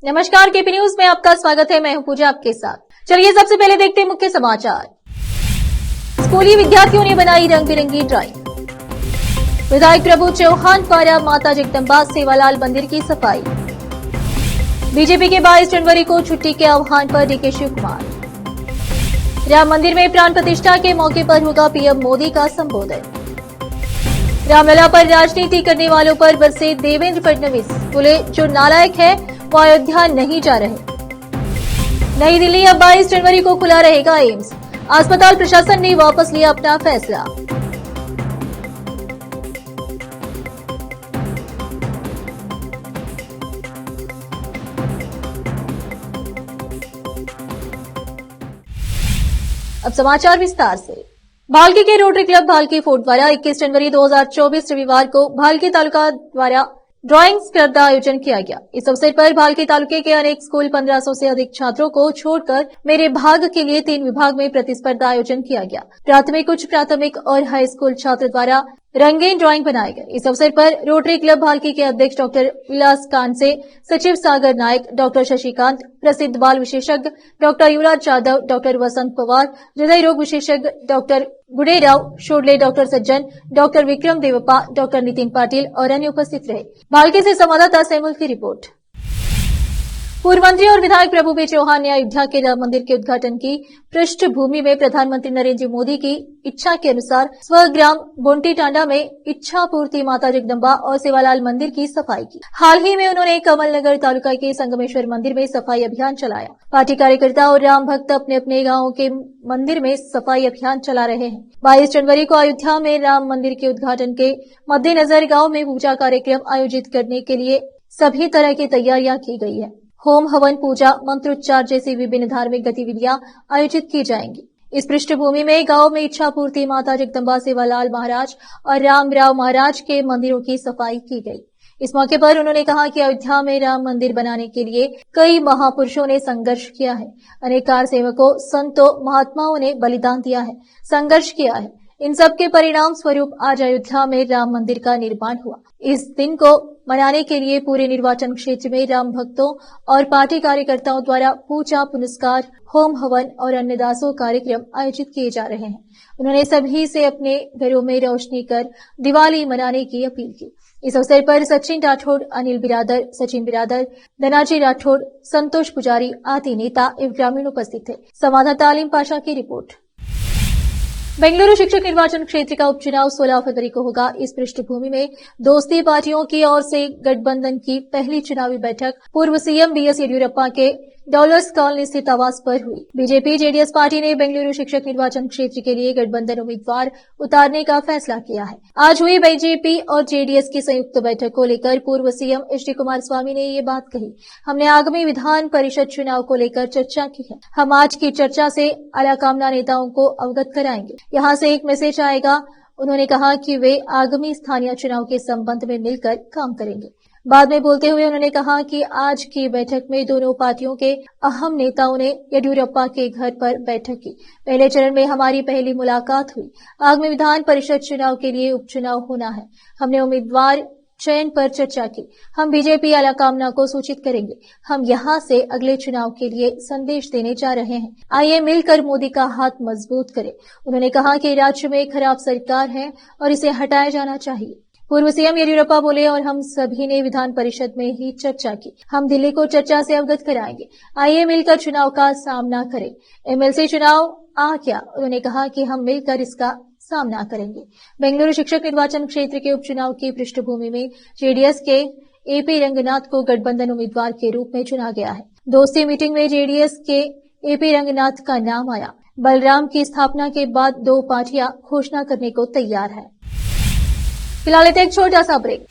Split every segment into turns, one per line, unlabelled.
नमस्कार, KP news में आपका स्वागत है। मैं हूं पूजा आपके साथ। चलिए सबसे पहले देखते हैं मुख्य समाचार। स्कूली विद्यार्थियों ने बनाई रंग बिरंगी ड्राइंग। विधायक प्रभु चौहान द्वारा माता जगदम्बा सेवालाल मंदिर की सफाई। बीजेपी के 22 जनवरी को छुट्टी के आह्वान पर डीके शिव कुमार। राम मंदिर में प्राण प्रतिष्ठा के मौके पर होगा पीएम मोदी का संबोधन। रामलला पर राजनीति करने वालों पर बरसे देवेंद्र फडणवीस, बोले जो नालायक है वो अयोध्या नहीं जा रहे। नई दिल्ली अब 22 जनवरी को खुला रहेगा एम्स। अस्पताल प्रशासन ने वापस लिया अपना फैसला। अब समाचार विस्तार से। भालकी के रोटरी क्लब भालकी फोर्ट द्वारा 21 जनवरी 2024 रविवार को भालकी तालुका द्वारा ड्राइंग स्पर्धा आयोजन किया गया। इस अवसर पर भालकी तालुके के अनेक स्कूल 1500 से अधिक छात्रों को छोड़कर मेरे भाग के लिए 3 विभाग में प्रतिस्पर्धा आयोजन किया गया। प्राथमिक, उच्च प्राथमिक और हाई स्कूल छात्र द्वारा रंगीन ड्राइंग बनाए गए। इस अवसर पर रोटरी क्लब भालकी के अध्यक्ष डॉक्टर विलास कांसे, सचिव सागर नायक, डॉक्टर शशिकांत, प्रसिद्ध बाल विशेषज्ञ डॉक्टर युवराज यादव, डॉक्टर वसंत पवार, हृदय रोग विशेषज्ञ डॉक्टर गुडेराव शोडले, डॉक्टर सज्जन, डॉक्टर विक्रम देवप्पा, डॉक्टर नितिन पाटिल और अन्य उपस्थित रहे। भालकी से संवाददाता सैमुल की रिपोर्ट। पूर्व मंत्री और विधायक प्रभु बी चौहान ने अयोध्या के राम मंदिर के उद्घाटन की पृष्ठभूमि में प्रधानमंत्री नरेंद्र मोदी की इच्छा के अनुसार स्वग्राम बोंटी टांडा में इच्छा पूर्ति माता जगदम्बा और सेवालाल मंदिर की सफाई की। हाल ही में उन्होंने कमलनगर तालुका के संगमेश्वर मंदिर में सफाई अभियान चलाया। पार्टी कार्यकर्ता और राम भक्त अपने अपने गांवों के मंदिर में सफाई अभियान चला रहे हैं। 22 जनवरी को अयोध्या में राम मंदिर के उद्घाटन के मद्देनजर गांव में पूजा कार्यक्रम आयोजित करने के लिए सभी तरह की तैयारियां की गई है। होम हवन, पूजा, मंत्रोच्चार जैसी विभिन्न धार्मिक गतिविधियां आयोजित की जाएंगी। इस पृष्ठभूमि में गांव में इच्छा पूर्ति माता जगदम्बा सेवालाल महाराज और रामराव महाराज के मंदिरों की सफाई की गई। इस मौके पर उन्होंने कहा कि अयोध्या में राम मंदिर बनाने के लिए कई महापुरुषों ने संघर्ष किया है। अनेक कार सेवकों, संतों, महात्माओं ने बलिदान दिया है, संघर्ष किया है। इन सब के परिणाम स्वरूप आज अयोध्या में राम मंदिर का निर्माण हुआ। इस दिन को मनाने के लिए पूरे निर्वाचन क्षेत्र में राम भक्तों और पार्टी कार्यकर्ताओं द्वारा पूजा, पुनस्कार, होम हवन और अन्नदासों कार्यक्रम आयोजित किए जा रहे हैं। उन्होंने सभी से अपने घरों में रोशनी कर दिवाली मनाने की अपील की। इस अवसर पर सचिन राठौड़, अनिल बिरादर, सचिन बिरादर, धनाजी राठौड़, संतोष पुजारी आदि नेता एवं ग्रामीण उपस्थित थे। संवाददाता आलिम पाशा की रिपोर्ट। बेंगलुरु शिक्षक निर्वाचन क्षेत्र का उपचुनाव 16 फरवरी को होगा। इस पृष्ठभूमि में दोस्ती पार्टियों की ओर से गठबंधन की पहली चुनावी बैठक पूर्व सीएम बीएस येदियुरप्पा के डॉलर्स कॉलोनी स्थित आवास पर हुई। बीजेपी जेडीएस पार्टी ने बेंगलुरु शिक्षक निर्वाचन क्षेत्र के लिए गठबंधन उम्मीदवार उतारने का फैसला किया है। आज हुई बीजेपी और जेडीएस की संयुक्त बैठक को लेकर पूर्व सीएम एचडी कुमारस्वामी ने ये बात कही। हमने आगामी विधान परिषद चुनाव को लेकर चर्चा की है। हम आज की चर्चा से आलाकामना नेताओं को अवगत कराएंगे। यहाँ से एक मैसेज आएगा। उन्होंने कहा कि वे आगामी स्थानीय चुनाव के संबंध में मिलकर काम करेंगे। बाद में बोलते हुए उन्होंने कहा कि आज की बैठक में दोनों पार्टियों के अहम नेताओं ने येदियुरप्पा के घर पर बैठक की। पहले चरण में हमारी पहली मुलाकात हुई। आगामी विधान परिषद चुनाव के लिए उपचुनाव होना है। हमने उम्मीदवार चयन पर चर्चा की। हम बीजेपी आलाकामना को सूचित करेंगे। हम यहां से अगले चुनाव के लिए संदेश देने जा रहे हैं। आइए मिलकर मोदी का हाथ मजबूत करें। उन्होंने कहा कि राज्य में खराब सरकार है और इसे हटाया जाना चाहिए। पूर्व सीएम येदियुरप्पा बोले और हम सभी ने विधान परिषद में ही चर्चा की। हम दिल्ली को चर्चा से अवगत कराएंगे। आइए मिलकर चुनाव का सामना करें। एमएलसी चुनाव आ गया। उन्होंने कहा कि हम मिलकर इसका सामना करेंगे। बेंगलुरु शिक्षक निर्वाचन क्षेत्र के उपचुनाव की पृष्ठभूमि में जेडीएस के एपी रंगनाथ को गठबंधन उम्मीदवार के रूप में चुना गया है। दोस्ती मीटिंग में जेडीएस के एपी रंगनाथ का नाम आया। बलराम की स्थापना के बाद 2 पार्टियां घोषणा करने को तैयार है। फिलहाल एक छोटा सा ब्रेक।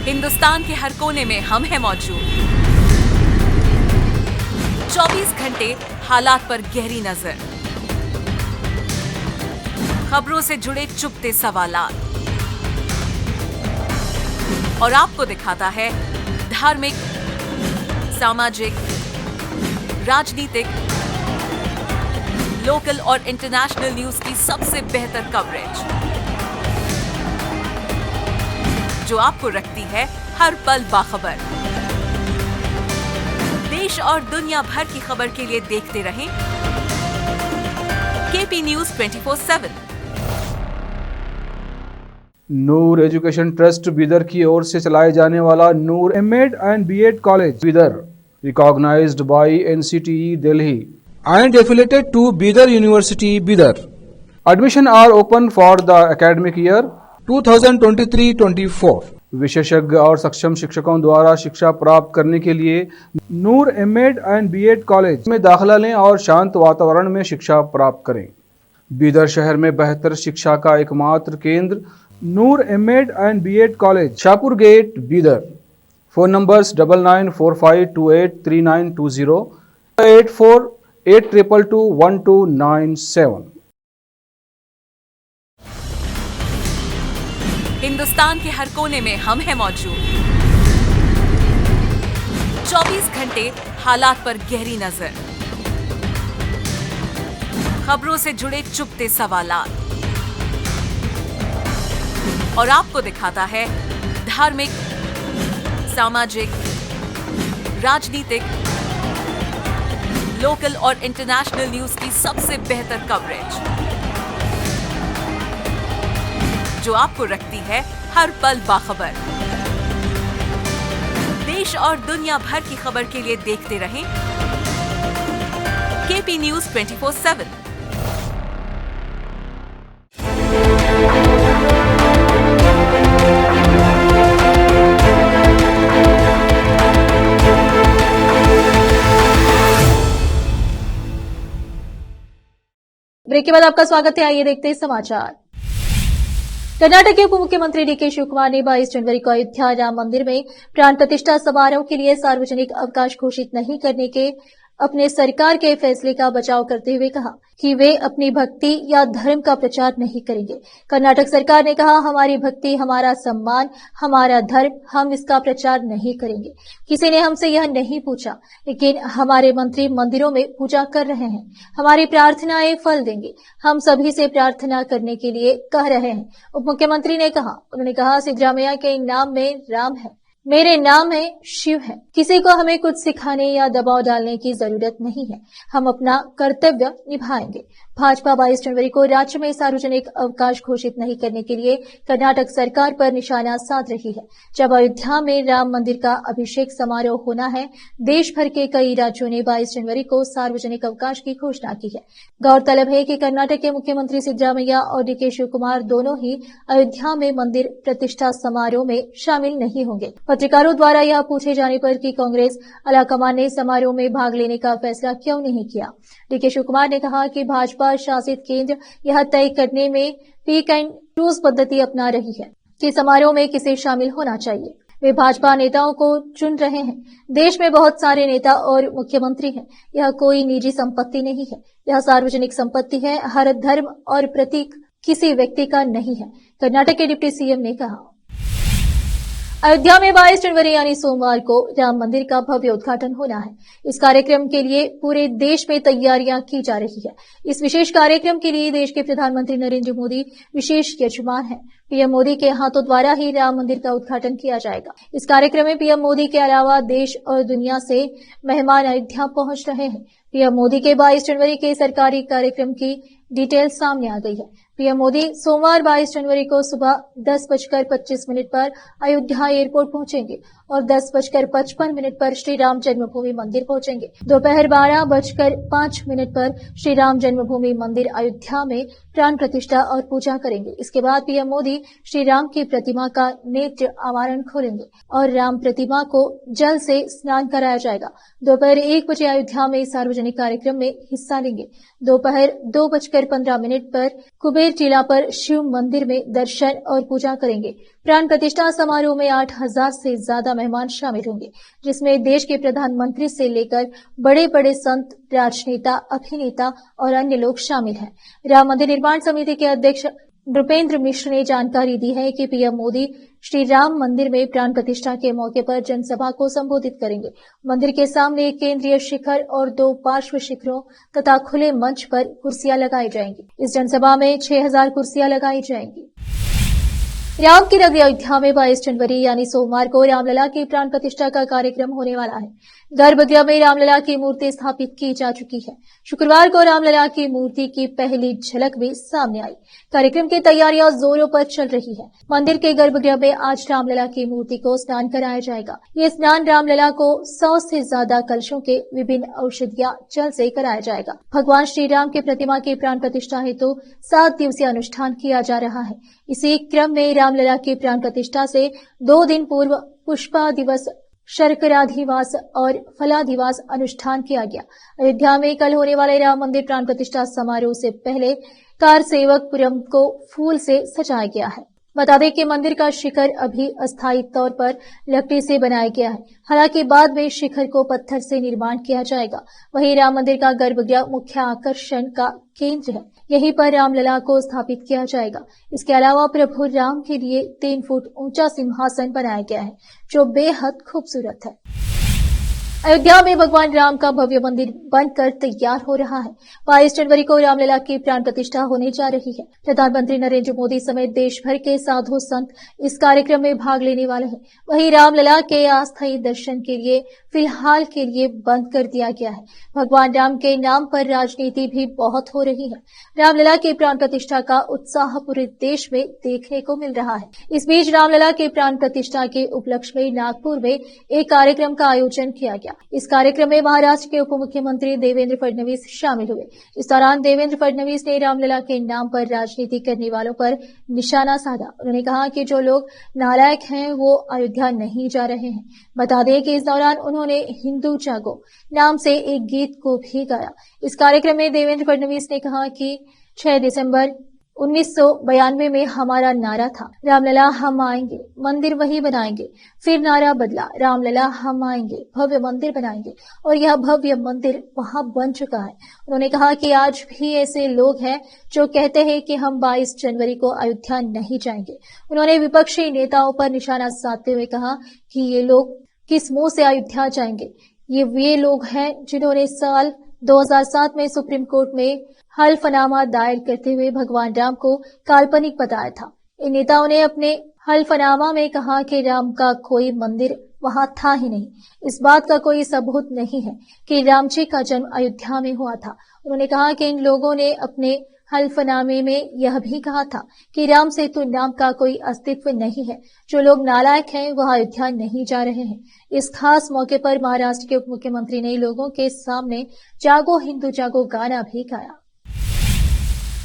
हिंदुस्तान के हर कोने में हम हैं मौजूद। 24 घंटे हालात पर गहरी नजर, खबरों से जुड़े चुपते सवालात और आपको दिखाता है धार्मिक, सामाजिक, राजनीतिक, लोकल और इंटरनेशनल न्यूज की सबसे बेहतर कवरेज, जो आपको रखती है हर पल बाखबर। देश और दुनिया भर की खबर के लिए देखते रहें KP news 24/7।
Noor education trust Bidar की ओर से चलाए जाने वाला Noor MEd and BEd college Bidar, recognised by NCTE Delhi
and affiliated to Bidar University, Bidar.
Admission are open for the academic year
2023-24.
विशेषज्ञ और सक्षम शिक्षकों द्वारा शिक्षा प्राप्त करने के लिए नूर एमएड एंड बीएड कॉलेज में दाखिला लें और शांत वातावरण में शिक्षा प्राप्त करें। बीदर शहर में बेहतर शिक्षा का एकमात्र केंद्र Noor MEd and BEd college, Shahpur gate, Bidar. Phone numbers 9945283920, 8482221297।
Hindustan के हर कोने में हम हैं मौजूद। 24 घंटे हालात पर गहरी नजर, खबरों से जुड़े चुपते सवालात, और आपको दिखाता है धार्मिक, सामाजिक, राजनीतिक, लोकल और इंटरनेशनल न्यूज की सबसे बेहतर कवरेज, जो आपको रखती है हर पल बाखबर। देश और दुनिया भर की खबर के लिए देखते रहें केपी न्यूज 24/7।
ब्रेक के बाद आपका स्वागत है। आइए देखते हैं समाचार। कर्नाटक के उप मुख्यमंत्री डीके शिवकुमार ने 22 जनवरी को अयोध्या राम मंदिर में प्राण प्रतिष्ठा समारोह के लिए सार्वजनिक अवकाश घोषित नहीं करने के अपने सरकार के फैसले का बचाव करते हुए कहा कि वे अपनी भक्ति या धर्म का प्रचार नहीं करेंगे। कर्नाटक सरकार ने कहा, हमारी भक्ति, हमारा सम्मान, हमारा धर्म, हम इसका प्रचार नहीं करेंगे। किसी ने हमसे यह नहीं पूछा, लेकिन हमारे मंत्री मंदिरों में पूजा कर रहे हैं। हमारी प्रार्थनाएं फल देंगे। हम सभी से प्रार्थना करने के लिए कह रहे हैं, उप मुख्यमंत्री ने कहा। उन्होंने कहा, सिद्धरामैया के नाम में राम है, मेरे नाम है शिव है। किसी को हमें कुछ सिखाने या दबाव डालने की जरूरत नहीं है। हम अपना कर्तव्य निभाएंगे। भाजपा 22 जनवरी को राज्य में सार्वजनिक अवकाश घोषित नहीं करने के लिए कर्नाटक सरकार पर निशाना साध रही है। जब अयोध्या में राम मंदिर का अभिषेक समारोह होना है, देश भर के कई राज्यों ने 22 जनवरी को सार्वजनिक अवकाश की घोषणा की है। गौरतलब है कि कर्नाटक के मुख्यमंत्री सिद्धरामैया और डीके शिवकुमार दोनों ही अयोध्या में मंदिर प्रतिष्ठा समारोह में शामिल नहीं होंगे। पत्रकारों द्वारा यह पूछे जाने पर कि कांग्रेस आलाकमान ने समारोह में भाग लेने का फैसला क्यों नहीं किया, डीके शिवकुमार ने कहा कि भाजपा शासित केंद्र यह तय करने में पिक एंड चूज पद्धति अपना रही है कि समारोह में किसे शामिल होना चाहिए। वे भाजपा नेताओं को चुन रहे हैं। देश में बहुत सारे नेता और मुख्यमंत्री हैं। यह कोई निजी संपत्ति नहीं है, यह सार्वजनिक संपत्ति है। हर धर्म और प्रतीक किसी व्यक्ति का नहीं है, कर्नाटक के डिप्टी सीएम ने कहा। अयोध्या में 22 जनवरी यानी सोमवार को राम मंदिर का भव्य उद्घाटन होना है। इस कार्यक्रम के लिए पूरे देश में तैयारियां की जा रही है। इस विशेष कार्यक्रम के लिए देश के प्रधानमंत्री नरेंद्र मोदी विशेष यजमान हैं। पीएम मोदी के हाथों द्वारा ही राम मंदिर का उद्घाटन किया जाएगा। इस कार्यक्रम में पीएम मोदी के अलावा देश और दुनिया से मेहमान अयोध्या पहुंच रहे हैं। पीएम मोदी के 22 जनवरी के सरकारी कार्यक्रम की डिटेल सामने आ गई है। पीएम मोदी सोमवार 22 जनवरी को सुबह 10:25 पर अयोध्या एयरपोर्ट पहुंचेंगे और 10:55 पर श्री राम जन्मभूमि मंदिर पहुंचेंगे। दोपहर 12:05 पर श्री राम जन्मभूमि मंदिर अयोध्या में प्राण प्रतिष्ठा और पूजा करेंगे। इसके बाद पीएम मोदी श्री राम की प्रतिमा का नेत्र आवारण खोलेंगे और राम प्रतिमा को जल से स्नान कराया जाएगा। दोपहर 1 बजे अयोध्या में सार्वजनिक कार्यक्रम में हिस्सा लेंगे। दोपहर 2:15 पर कुबेर टीला पर शिव मंदिर में दर्शन और पूजा करेंगे। प्राण प्रतिष्ठा समारोह में 8,000 से ज्यादा मेहमान शामिल होंगे, जिसमें देश के प्रधानमंत्री से लेकर बड़े बड़े संत, राजनेता, अभिनेता और अन्य लोग शामिल हैं। राम मंदिर निर्माण समिति के अध्यक्ष नृपेंद्र मिश्र ने जानकारी दी है कि पीएम मोदी श्री राम मंदिर में प्राण प्रतिष्ठा के मौके पर जनसभा को संबोधित करेंगे। मंदिर के सामने एक केंद्रीय शिखर और 2 पार्श्व शिखरों तथा खुले मंच पर कुर्सियां लगाई जाएंगी। इस जनसभा में 6000 कुर्सियां लगाई जाएंगी। राम की नगरी अयोध्या में 22 जनवरी यानी सोमवार को रामलला की प्राण प्रतिष्ठा का कार्यक्रम होने वाला है। गर्भगृह में रामलला की मूर्ति स्थापित की जा चुकी है। शुक्रवार को रामलला की मूर्ति की पहली झलक भी सामने आई। कार्यक्रम की तैयारियां जोरों पर चल रही है। मंदिर के गर्भगृह में आज रामलला की मूर्ति को स्नान कराया जाएगा। ये स्नान रामलला को 100 से ज्यादा कलशों के विभिन्न औषधीय जल से कराया जाएगा। भगवान श्री राम की प्रतिमा की प्राण प्रतिष्ठा हेतु 7 दिवसीय अनुष्ठान किया जा रहा है। इसी क्रम में रामलला की प्राण प्रतिष्ठा से 2 दिन पूर्व पुष्पा दिवस, शर्कराधिवास और फलाधिवास अनुष्ठान किया गया। अयोध्या में कल होने वाले राम मंदिर प्राण प्रतिष्ठा समारोह से पहले कारसेवकपुरम को फूल से सजाया गया है। बता दें कि मंदिर का शिखर अभी अस्थायी तौर पर लकड़ी से बनाया गया है। हालांकि बाद में शिखर को पत्थर से निर्माण किया जाएगा। वहीं राम मंदिर का गर्भगृह मुख्य आकर्षण का केंद्र है। यहीं पर रामलला को स्थापित किया जाएगा। इसके अलावा प्रभु राम के लिए 3 फुट ऊंचा सिंहासन बनाया गया है, जो बेहद खूबसूरत है। अयोध्या में भगवान राम का भव्य मंदिर बनकर तैयार हो रहा है। 22 जनवरी को रामलला की प्राण प्रतिष्ठा होने जा रही है। प्रधानमंत्री नरेंद्र मोदी समेत देश भर के साधु संत इस कार्यक्रम में भाग लेने वाले हैं। वहीं रामलला के अस्थायी दर्शन के लिए फिलहाल के लिए बंद कर दिया गया है। भगवान राम के नाम पर राजनीति भी बहुत हो रही है। रामलला की प्राण प्रतिष्ठा का उत्साह पूरे देश में देखने को मिल रहा है। इस बीच रामलला के प्राण प्रतिष्ठा के उपलक्ष्य में नागपुर में एक कार्यक्रम का आयोजन किया गया। इस कार्यक्रम में महाराष्ट्र के उप मुख्यमंत्री देवेंद्र फडणवीस शामिल हुए। इस दौरान देवेंद्र फडणवीस ने रामलला के नाम पर राजनीति करने वालों पर निशाना साधा। उन्होंने कहा कि जो लोग नालायक हैं वो अयोध्या नहीं जा रहे हैं। बता दें कि इस दौरान उन्होंने हिंदू जागो नाम से एक गीत को भी गाया। इस कार्यक्रम में देवेंद्र फडणवीस ने कहा कि 6 दिसंबर 1992 में हमारा नारा था, रामलला हम आएंगे, मंदिर वही बनाएंगे। फिर नारा बदला, रामलला हम आएंगे, भव्य मंदिर बनाएंगे, और यह भव्य मंदिर वहां बन चुका है। उन्होंने कहा कि आज भी ऐसे लोग हैं जो कहते हैं कि हम 22 जनवरी को अयोध्या नहीं जाएंगे। उन्होंने विपक्षी नेताओं पर निशाना साधते हुए कहा कि ये लोग किस मुंह से अयोध्या जाएंगे। ये लोग हैं जिन्होंने साल 2007 में सुप्रीम कोर्ट में हल्फनामा दायर करते हुए भगवान राम को काल्पनिक बताया था। इन नेताओं ने अपने हल्फनामा में कहा कि राम का कोई मंदिर वहां था ही नहीं। इस बात का कोई सबूत नहीं है कि राम जी का जन्म अयोध्या में हुआ था। उन्होंने कहा कि इन लोगों ने अपने हल्फनामे में यह भी कहा था कि राम सेतु नाम का कोई अस्तित्व नहीं है। जो लोग नालायक हैं वह अयोध्या नहीं जा रहे हैं। इस खास मौके पर महाराष्ट्र के उप मुख्यमंत्री ने लोगों के सामने जागो हिंदू जागो गाना भी गाया।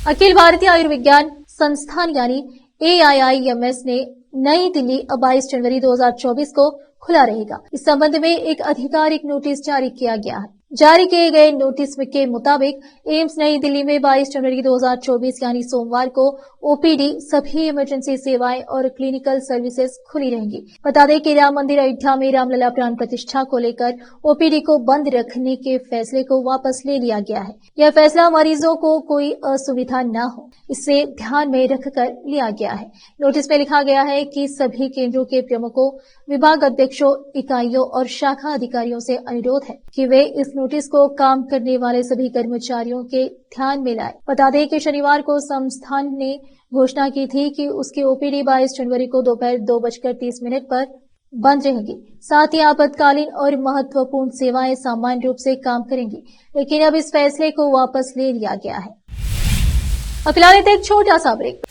अखिल भारतीय आयुर्विज्ञान संस्थान यानी AIIMS ने नई दिल्ली 22 जनवरी 2024 को खुला रहेगा। इस संबंध में एक आधिकारिक नोटिस जारी किया गया है। जारी किए गए नोटिस के मुताबिक एम्स नई दिल्ली में 22 जनवरी 2024 यानी सोमवार को OPD, सभी इमरजेंसी सेवाएं और क्लिनिकल सर्विसेज खुली रहेंगी। बता दें कि राम मंदिर अयोध्या में रामलला प्राण प्रतिष्ठा को लेकर OPD को बंद रखने के फैसले को वापस ले लिया गया है। यह फैसला मरीजों को कोई असुविधा न हो, इसे ध्यान में रखकर लिया गया है। नोटिस में लिखा गया है कि सभी केंद्रों के प्रमुखों, विभाग अध्यक्षों, इकाइयों और शाखा अधिकारियों से अनुरोध है कि वे इस नोटिस को काम करने वाले सभी कर्मचारियों के ध्यान में लाए। बता दें कि शनिवार को संस्थान ने घोषणा की थी कि उसकी OPD 22 जनवरी को दोपहर 2:30 पर बंद रहेगी। साथ ही आपातकालीन और महत्वपूर्ण सेवाएं सामान्य रूप से काम करेंगी, लेकिन अब इस फैसले को वापस ले लिया गया है। अब फिलहाल एक छोटा सा ब्रेक।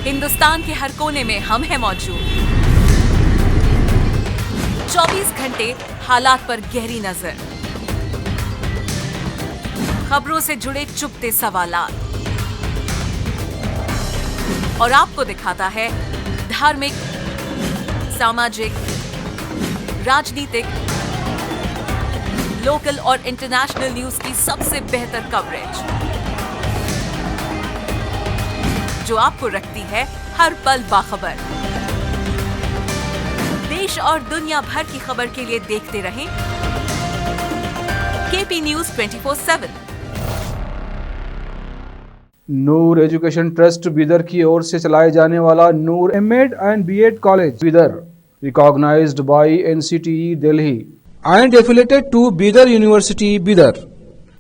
हिंदुस्तान के हर कोने में हम हैं मौजूद। 24 घंटे हालात पर गहरी नजर, खबरों से जुड़े चुपते सवालात, और आपको दिखाता है धार्मिक, सामाजिक, राजनीतिक, लोकल और इंटरनेशनल न्यूज की सबसे बेहतर कवरेज, जो आपको रखती है हर पल बाखबर। देश और दुनिया भर की खबर के लिए देखते रहें KP news 24/7।
Noor education trust Bidar की ओर से चलाए जाने वाला Noor MEd and BEd college Bidar recognised by NCTE Delhi
and affiliated to Bidar University, Bidar.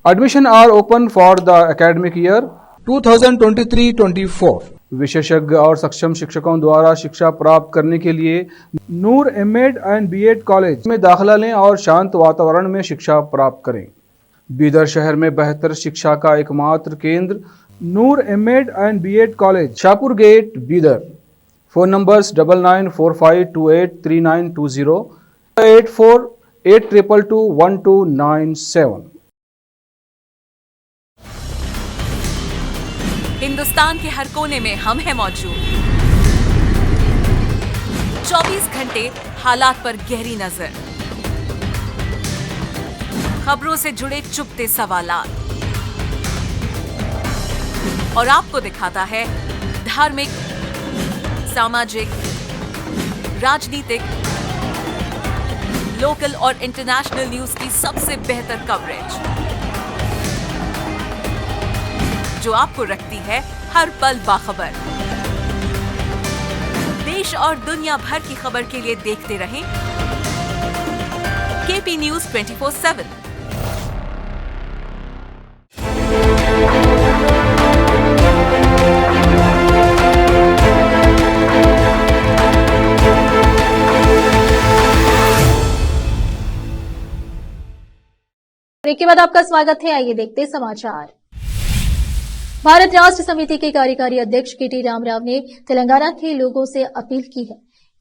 Admission are open for the academic year
2023-24.
विशेषज्ञ और सक्षम शिक्षकों द्वारा शिक्षा प्राप्त करने के लिए नूर एमएड एंड बीएड कॉलेज में दाखिला लें और शांत वातावरण में शिक्षा प्राप्त करें। बीदर शहर में बेहतर शिक्षा का एकमात्र केंद्र Noor MEd and BEd college, Shahpur gate, Bidar. Phone numbers 9945283920 8482221297।
Hindustan के हर कोने में हम हैं मौजूद। 24 घंटे हालात पर गहरी नजर, खबरों से जुड़े चुपते सवालात और आपको दिखाता है धार्मिक, सामाजिक, राजनीतिक, लोकल और इंटरनेशनल न्यूज की सबसे बेहतर कवरेज जो आपको रखती है हर पल बाखबर। देश और दुनिया भर की खबर के लिए देखते रहें केपी न्यूज 24/7।
ब्रेक के बाद आपका स्वागत है। आइए देखते हैं समाचार। भारत राष्ट्र समिति के कार्यकारी अध्यक्ष केटी रामाराव ने तेलंगाना के लोगों से अपील की है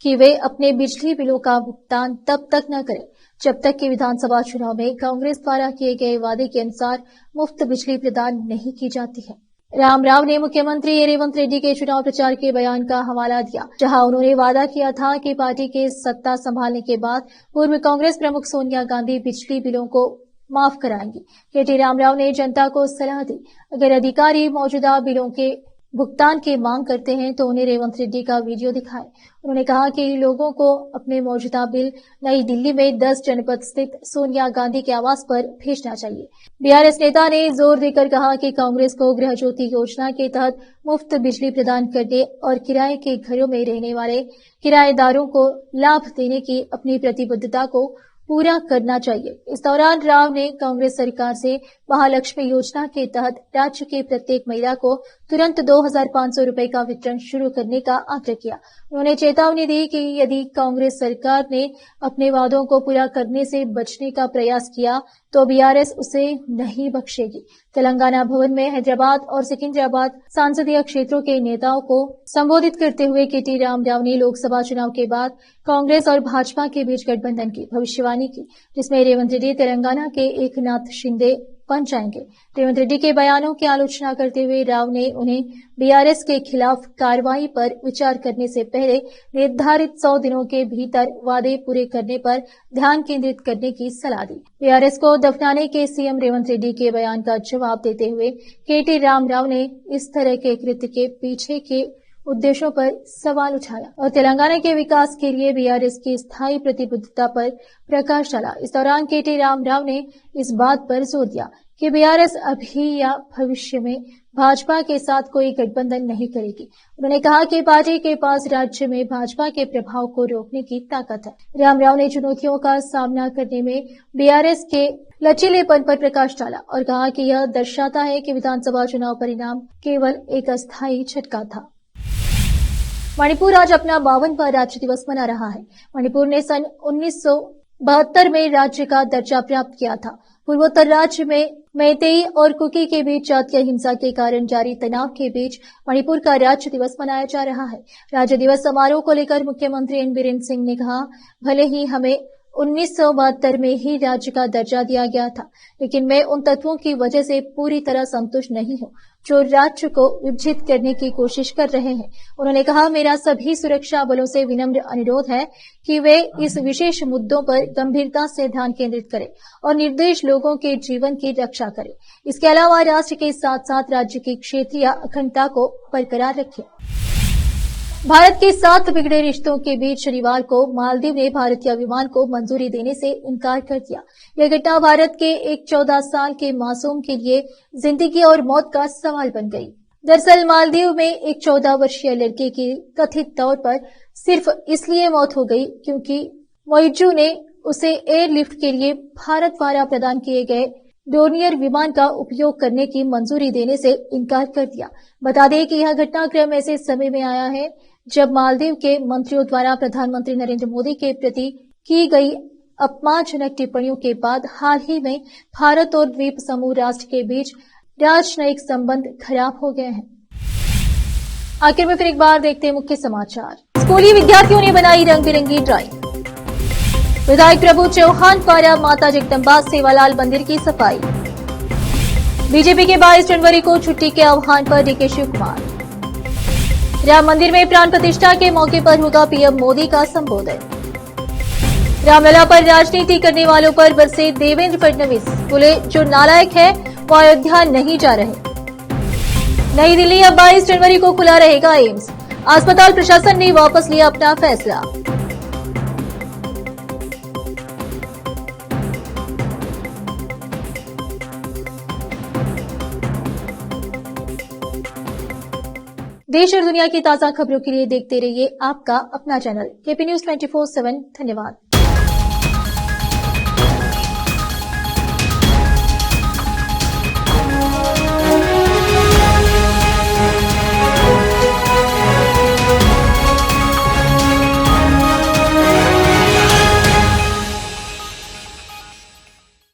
कि वे अपने बिजली बिलों का भुगतान तब तक न करें जब तक कि विधानसभा चुनाव में कांग्रेस द्वारा किए गए वादे के अनुसार मुफ्त बिजली प्रदान नहीं की जाती है। रामाराव ने मुख्यमंत्री रेवंत रेड्डी के चुनाव प्रचार के बयान का हवाला दिया, जहां उन्होंने वादा किया था कि पार्टी के सत्ता संभालने के बाद पूर्व कांग्रेस प्रमुख सोनिया गांधी बिजली बिलों को माफ कराएंगी। केटी रामाराव ने जनता को सलाह दी, अगर अधिकारी मौजूदा बिलों के भुगतान की मांग करते हैं तो उन्हें रेवंत रेड्डी का वीडियो दिखाएं। उन्होंने कहा कि लोगों को अपने मौजूदा बिल नई दिल्ली में 10 जनपद स्थित सोनिया गांधी के आवास पर भेजना चाहिए। बीआरएस नेता ने जोर देकर कहा कि कांग्रेस को गृह ज्योति योजना के तहत मुफ्त बिजली प्रदान करने और किराए के घरों में रहने वाले किराएदारों को लाभ देने की अपनी प्रतिबद्धता को पूरा करना चाहिए। इस दौरान राव ने कांग्रेस सरकार से महालक्ष्मी योजना के तहत राज्य के प्रत्येक महिला को तुरंत 2,500 रुपए का वितरण शुरू करने का आग्रह किया। उन्होंने चेतावनी दी कि यदि कांग्रेस सरकार ने अपने वादों को पूरा करने से बचने का प्रयास किया तो बीआरएस उसे नहीं बख्शेगी। तेलंगाना भवन में हैदराबाद और सिकंदराबाद संसदीय क्षेत्रों के नेताओं को संबोधित करते हुए केटी रामाराव ने लोकसभा चुनाव के बाद कांग्रेस और भाजपा के बीच गठबंधन की भविष्यवाणी की, जिसमें रेवंत रेड्डी तेलंगाना के एकनाथ शिंदे बन जाएंगे। रेवंत रेड्डी के बयानों की आलोचना करते हुए राव ने उन्हें बीआरएस के खिलाफ कार्रवाई पर विचार करने से पहले निर्धारित 100 दिनों के भीतर वादे पूरे करने पर ध्यान केंद्रित करने की सलाह दी। बीआरएस को दफनाने के सीएम रेवंत रेड्डी के बयान का जवाब देते हुए केटी रामाराव ने इस तरह के कृत्य के पीछे के उद्देश्यों पर सवाल उठाया और तेलंगाना के विकास के लिए बीआरएस की स्थायी प्रतिबद्धता पर प्रकाश डाला। इस दौरान केटी रामाराव ने इस बात पर जोर दिया कि बीआरएस अभी या भविष्य में भाजपा के साथ कोई गठबंधन नहीं करेगी। उन्होंने कहा कि पार्टी के पास राज्य में भाजपा के प्रभाव को रोकने की ताकत है। रामाराव ने चुनौतियों का सामना करने में बीआरएस के लचीलेपन पर प्रकाश डाला और कहा कि यह दर्शाता है कि विधानसभा चुनाव परिणाम केवल एक अस्थायी झटका था। मणिपुर आज अपना 52वां राज्य दिवस मना रहा है। मणिपुर ने सन 1972 में राज्य का दर्जा प्राप्त किया था। पूर्वोत्तर राज्य में मैतेई और कुकी के बीच जातीय हिंसा के कारण जारी तनाव के बीच मणिपुर का राज्य दिवस मनाया जा रहा है। राज्य दिवस समारोह को लेकर मुख्यमंत्री एन बीरेन सिंह ने कहा, भले ही हमें 1972 में ही राज्य का दर्जा दिया गया था, लेकिन मैं उन तत्वों की वजह से पूरी तरह संतुष्ट नहीं हूं जो राज्य को विभाजित करने की कोशिश कर रहे हैं। उन्होंने कहा, मेरा सभी सुरक्षा बलों से विनम्र अनुरोध है कि वे इस विशेष मुद्दों पर गंभीरता से ध्यान केंद्रित करें और निर्दोष लोगों के जीवन की रक्षा करें। इसके अलावा राष्ट्र के साथ साथ राज्य की क्षेत्रीय अखंडता को बरकरार रखें। भारत के 7 बिगड़े रिश्तों के बीच शनिवार को मालदीव ने भारतीय विमान को मंजूरी देने से इनकार कर दिया। यह घटना भारत के एक 14 साल के मासूम के लिए जिंदगी और मौत का सवाल बन गई। दरअसल मालदीव में एक 14 वर्षीय लड़के की कथित तौर पर सिर्फ इसलिए मौत हो गई क्योंकि मोइजू ने उसे एयरलिफ्ट के लिए भारत द्वारा प्रदान किए गए डोनियर विमान का उपयोग करने की मंजूरी देने से इनकार कर दिया। बता दें कि यह घटनाक्रम ऐसे समय में आया है जब मालदीव के मंत्रियों द्वारा प्रधानमंत्री नरेंद्र मोदी के प्रति की गई अपमानजनक टिप्पणियों के बाद हाल ही में भारत और द्वीप समूह राष्ट्र के बीच राजनयिक संबंध खराब हो गए हैं। आखिर में फिर एक बार देखते हैं मुख्य समाचार। स्कूली विद्यार्थियों ने बनाई रंग बिरंगी ड्राइंग। विधायक प्रभु चौहान द्वारा माता जगदम्बा सेवालाल मंदिर की सफाई। बीजेपी के 22 जनवरी को छुट्टी के आह्वान पर डीके शिव कुमार। राम मंदिर में प्राण प्रतिष्ठा के मौके पर होगा पीएम मोदी का संबोधन। रामलला पर राजनीति करने वालों पर बरसे देवेंद्र फडणवीस, बोले जो नालायक है वो अयोध्या नहीं जा रहे। नई दिल्ली अब 22 जनवरी को खुला रहेगा एम्स। अस्पताल प्रशासन ने वापस लिया अपना फैसला। देश और दुनिया की ताजा खबरों के लिए देखते रहिए आपका अपना चैनल केपी न्यूज 24/7। धन्यवाद।